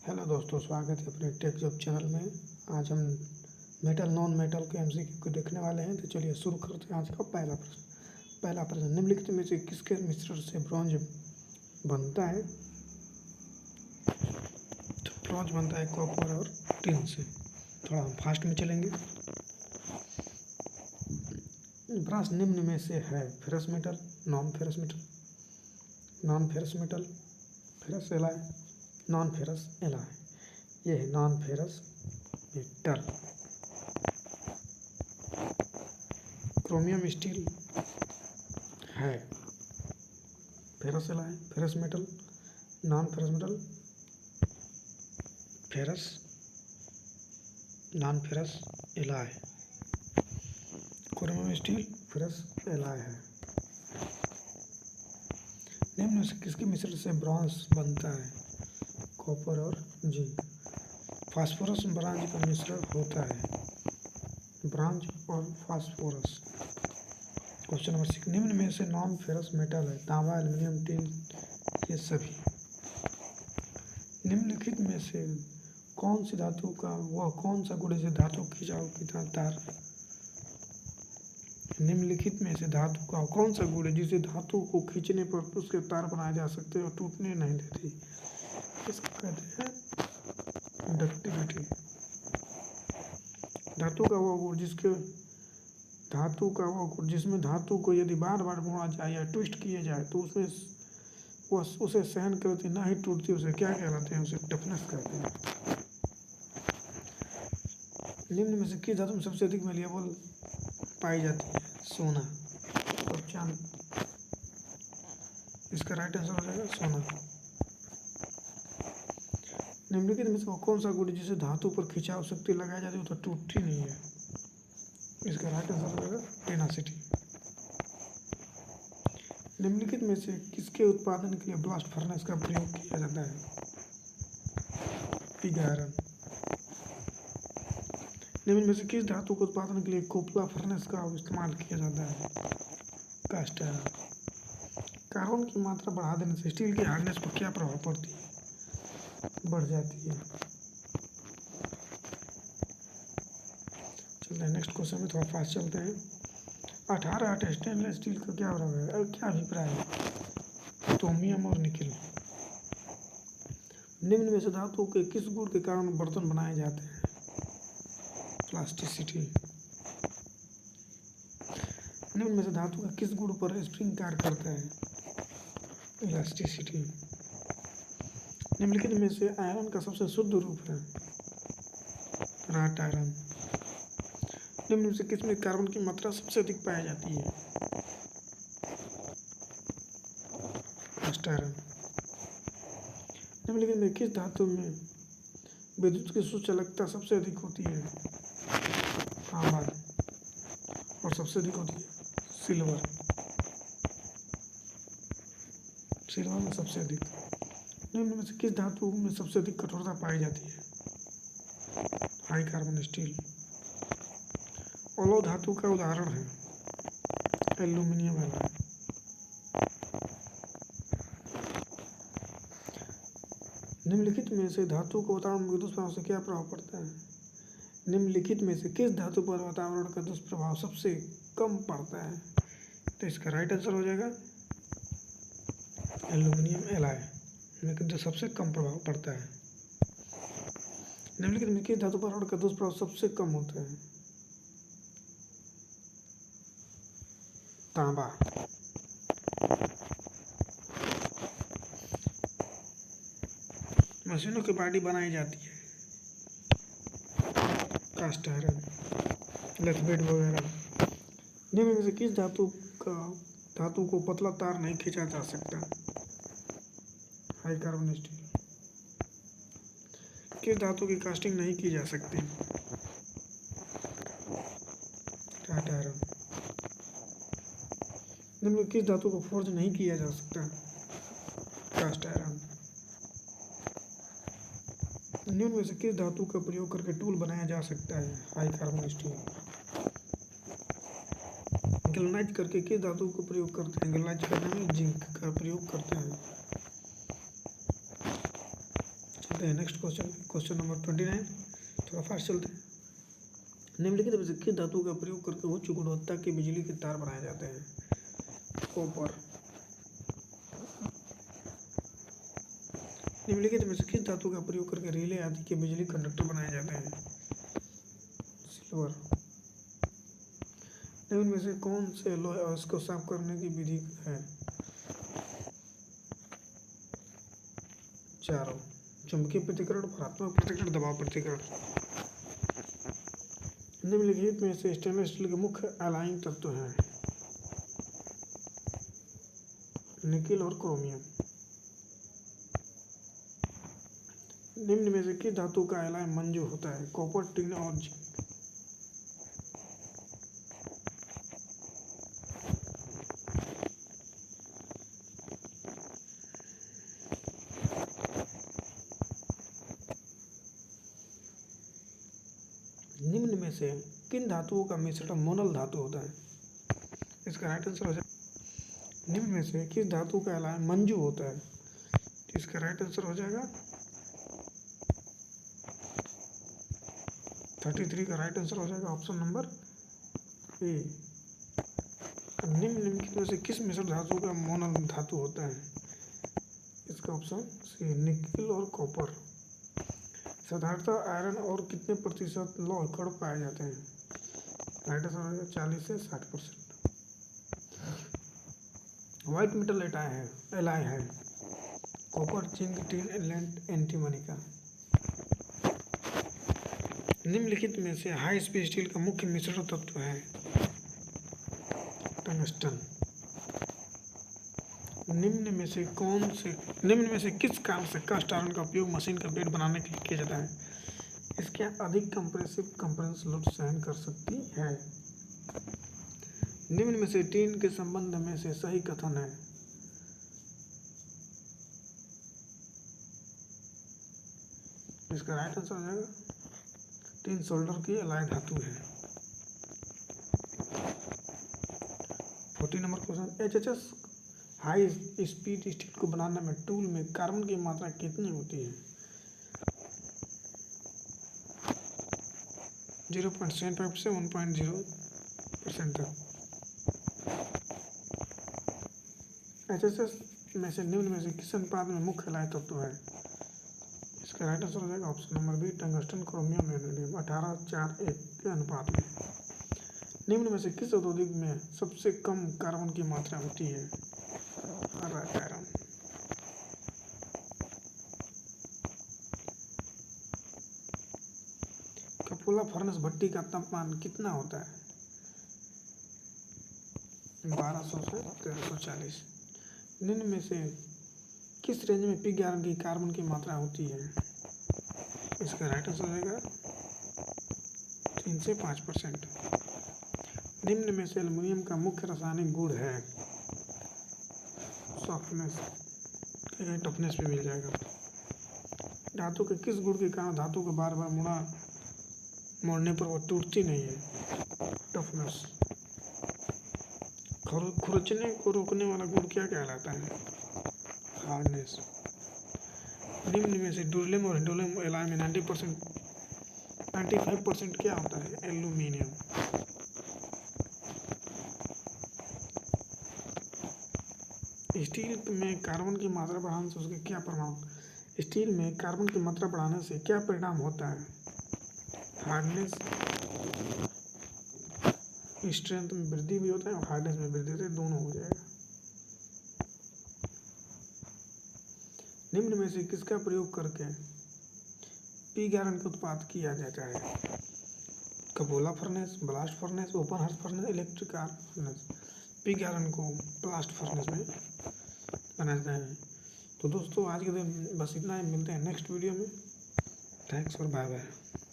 Hello दोस्तों, स्वागत है अपने टेक जॉब चैनल में। आज हम मेटल नॉन मेटल के एमसीक्यू को देखने वाले हैं। तो चलिए शुरू करते हैं। आज का पहला प्रश्न निम्नलिखित में से किसके मिश्रण से ब्रॉन्ज बनता है? तो ब्रॉन्ज बनता है कॉपर और टिन से। थोड़ा हम फास्ट में चलेंगे। ब्रॉन्ज निम्न में से है: ferrous metal, non ferrous metal, non ferrous metal, ferrous alloy, non ferrous alloy. ये है non ferrous metal. Chromium steel है ferrous alloy, ferrous metal, non ferrous metal, ferrous, non ferrous alloy. Chromium steel ferrous alloy है। निम्न में से किसके मिश्रण से ब्रॉन्ज बनता है? कॉपर और जिंक। फास्फोरस ब्रॉन्ज का मिश्रण होता है। ब्रॉन्ज और फास्फोरस। क्वेश्चन नंबर 6, निम्न में से नॉन फेरस मेटल है: तांबा, एल्यूमिनियम, टिन, ये सभी। निम्नलिखित में से कौन सी धातु का वह कौन सा गुण जिसे धातु खिंचाव की तार निम्नलिखित में से धातु का कौन सा गुण है जिसे धातु को खींचने पर उसके तार बनाए जा सकते हैं और टूटने नहीं देती? इसको कहते हैं डक्टिलिटी। धातु का वह गुण जिसमें धातु को यदि बार बार मोड़ा जाए या ट्विस्ट किया जाए तो उसमें वह उसे सहन करती ना ही टूटती, उसे क्या कहलाते हैं? उसे टफनेस कहते हैं। निम्न में से किस धातु में सबसे अधिक मैलिएबल पाई जाती है? सोना और चांदी। इसका राइट आंसर हो जाएगा सोना। निम्नलिखित में से कौन सा गुण जिसे धातु पर खिंचाव शक्ति लगाई जाती है तो टूटती नहीं है? इसका राइट आंसर हो जाएगा टेनासिटी। निम्नलिखित में से किसके उत्पादन के लिए ब्लास्ट फर्नेस का प्रयोग किया जाता है? Pig iron. निम्न में से किस धातु के उत्पादन के लिए कोपला फर्नेस का इस्तेमाल किया जाता है? Cast iron. कार्बन की मात्रा बढ़ा देने से स्टील की हार्डनेस पर क्या प्रभाव पड़ती है? बढ़ जाती है। चलते हैं नेक्स्ट क्वेश्चन में, थोड़ा फास्ट चलते हैं। 18 स्टेनलेस स्टील का क्या अभिप्राय है? क्रोमियम और निकेल। निम्न में से धातु के किस गुण के कारण बर्तन बनाए जाते हैं? प्लास्टिसिटी। निम्न में से धातु का किस गुण पर स्प्रिंग कार्य करता है? इलास्टिसिटी। निम्नलिखित में से आयरन का सबसे शुद्ध रूप है? Rot iron. निम्न में से किसमें कार्बन की मात्रा सबसे अधिक पाई जाती है? Cast iron. निम्नलिखित में किस धातु में विद्युत की सुचालकता सबसे अधिक होती है? तांबा। और सबसे अधिक होती है सिल्वर। सिल्वर में सबसे अधिक। निम्न में से किस धातु में सबसे अधिक कठोरता पाई जाती है? High carbon steel. ओलो धातु का उदाहरण है? Aluminium alloy. निम्नलिखित में से धातु को वातावरण में दुष्प्रभाव से क्या प्रभाव पड़ता है? निम्नलिखित में से किस धातु पर वातावरण का दुष्प्रभाव सबसे कम पड़ता है? तो इसका राइट आंसर हो जाएगा एल्यूमिनियम एलॉय में जो सबसे कम प्रभाव पड़ता है। निम्नलिखित में किस धातु पर वातावरण का दुष्प्रभाव सबसे कम होता है? तांबा। मशीनों की बॉडी बनाई जाती है? कास्ट आयरन, लेथबेड वगैरह। निम्न में से किस धातु को पतला तार नहीं खींचा जा सकता? High carbon steel. किस धातु की कास्टिंग नहीं की जा सकती? Rot iron. निम्न में किस धातु को फोर्ज नहीं किया जा सकता? Cast iron. निम्न में से किस धातु का प्रयोग करके टूल बनाया जा सकता है? High carbon steel. गैल्वेनाइज करके किस धातु का प्रयोग करते हैं? गैल्वेनाइज करने में जिंक का प्रयोग करते हैं। चलते हैं नेक्स्ट क्वेश्चन नंबर 29। थोड़ा फास्ट चलते हैं। निम्नलिखित में से किस धातु का प्रयोग करके उच्च गुणवत्ता के बिजली के तार बनाए जाते हैं? कॉपर। निम्नलिखित में से किस धातु का प्रयोग करके रिले आदि के बिजली कंडक्टर बनाए जाते हैं? सिल्वर। निम्न में से कौन से लोहे अयस्क को साफ करने की विधि है? चारों। चुंबकीय प्रतिकरण, भरात्मक प्रतिकरण, दबाव प्रतिकरण। निम्नलिखित में से स्टेनलेस स्टील के मुख्य एलाइंग तत्व हैं? निकेल और क्रोमियम। निम्न में से किस धातु का एलाय मंजू होता है? कॉपर, टिन और जिंक। निम्न में से किन धातुओं का मिश्रण मोनल धातु होता है? इसका राइट आंसर हो जाएगा। निम्न में से किस धातु का एलाय मंजू होता है? इसका राइट आंसर हो जाएगा 33 का राइट आंसर हो जाएगा ऑप्शन नंबर ए। निम्नलिखित में से किस मिश्र धातु का मोनल धातु होता है? इसका ऑप्शन सी निकेल और कॉपर। साधारणतः आयरन और कितने प्रतिशत लौह कण पाए जाते हैं? राइट आंसर हो जाएगा 40 से 60%। व्हाइट मेटल एलाय है? Copper, zinc, tin, lead, antimony का। निम्नलिखित में से हाई स्पीड स्टील का मुख्य मिश्रण तत्व है? टंगस्टन। निम्न में से किस कारण से कास्ट आयरन का उपयोग मशीन का बेड बनाने के लिए किया जाता है? इसके अधिक कंप्रेस लोड सहन कर सकती है। निम्न में से टीन के संबंध में से सही कथन है? इसका राइट आंसर हो जाएगा टीन सोल्डर की एलाय धातु है। 40 number question. HHS high speed steel को बनाने में टूल में कार्बन की मात्रा कितनी होती है? 0.75 से 1.0% तक। HHS में से निम्न में से किस अनुपात में मुख्य एलाय तत्व है? इसका राइट आंसर हो जाएगा option number B tungsten, chromium, uranium 18:4:1 के अनुपात में। निम्न में से किस औद्योगिक में सबसे कम कार्बन की मात्रा होती है? राग आयरन। कपोला फर्नेस भट्टी का तापमान कितना होता है? 1200 से 1340। निम्न में से किस रेंज में P11 की कार्बन की मात्रा होती है? इसका राइट आंसर हो जाएगा 3 से 5%। निम्न में से एल्युमिनियम का मुख्य रासायनिक गुण है? सॉफ्टनेस, टफनेस भी मिल जाएगा। धातु के किस गुण के कारण धातु को बार बार मोड़ने पर वह टूटती नहीं है? टफनेस। खुरचने को रोकने वाला गुण क्या कहलाता है? हार्डनेस। निम्न में से ड्यूरेलियम और हिंडोलियम एलाय में 95% क्या होता है? एल्यूमिनियम। स्टील में कार्बन की मात्रा बढ़ाने से उसके क्या प्रभाव? स्टील में कार्बन की मात्रा बढ़ाने से क्या परिणाम होता है? हार्डनेस, स्ट्रेंथ में वृद्धि भी होता है और हार्डनेस में वृद्धि होती है, दोनों हो जाएगा। निम्न में से किसका प्रयोग करके P11 का उत्पादन किया जाता है? Cupola furnace, blast furnace, open hearth furnace, electric arc furnace. P11 को ब्लास्ट फर्नेस में बनाया जाता है। तो दोस्तों आज के दिन बस इतना ही, मिलते हैं नेक्स्ट वीडियो में। थैंक्स और बाय बाय।